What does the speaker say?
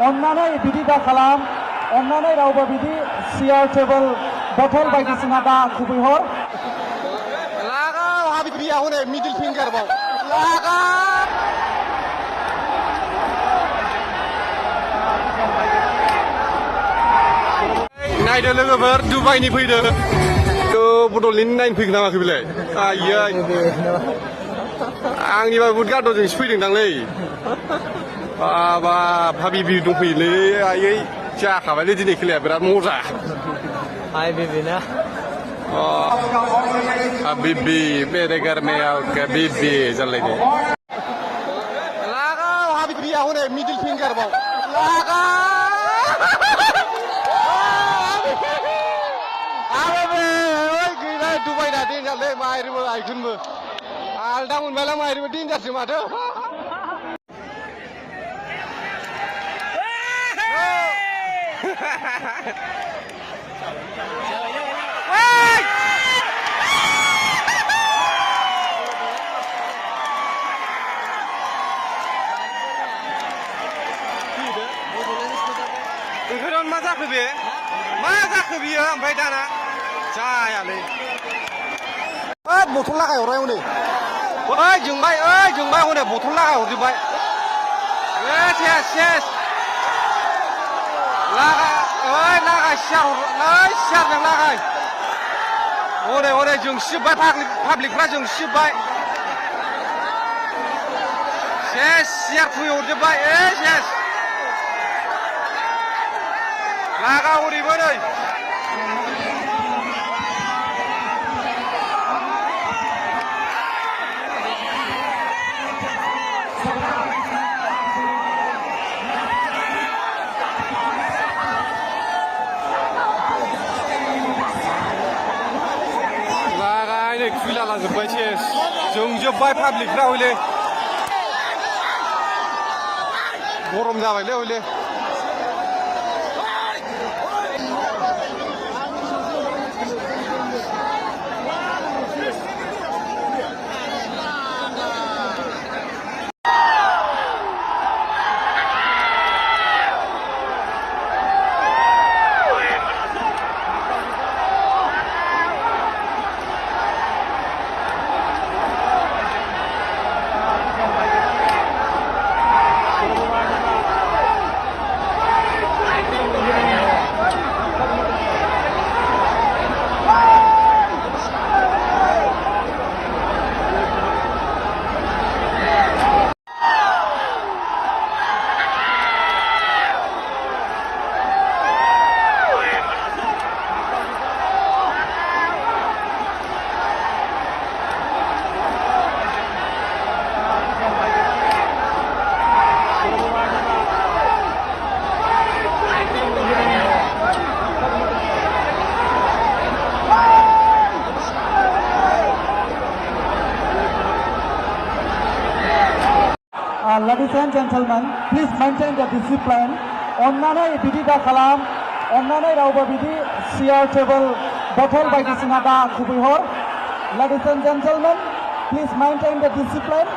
अन्नानै बिदि दा खालाम अन्नानै रावबो बिदि सियार टेबोल बथल बायदिसिना दा खुबैहर लागाव हाबिट बिया हनै मिडिल फिंगार बाव लागाव नायदो लोगोफोर दुबाइनि फैदो बड'लेण्डनि नायनो फैगोन नामाखै बेलाय आयै आंनिबा बुट गाद'जोंसो फैदोंदांलै बाबा हाबिबि दंफैयोलै आयै जाखाबायलै दिनै खेलाया बिराद मजा हाय बेबी ना हाबिबि मेरे घर में आओ हाबिबि जालायदो लागाव हाबिट बिया हनै मिडिल फिंगार बाव लागाव दुबाई ना डेन्जारलै माइरिबो आइखुनबो आलदा मोनबायला माइरिबो डेन्जारसो माथो बेखौनो मा जाखो बे मा जाखो बियो ओमफ्राय दाना जायालै बथल लागायहरबाय हनै जोंबाय हनै बथल लागायहरजोब्बाय सेस लागाय सियारजों लागाय हनै जोंसिजोब्बाय पाब्लिकफ्रा जोंसिजोब्बाय सेस सियार खुबैहरजोब्बाय सेस लागा हरैबो नै खुला लाजोब्बाय सेस जोंजोब्बाय पाब्लिकफ्रा हयले गरम जाबायलै हयले Ladies and gentlemen, please maintain the discipline. अन्नानै बिदि दा खालाम अन्नानै रावबो बिदि सियार टेबोल बथल बायदिसिना दा खुबैहर Ladies and gentlemen, please maintain the discipline.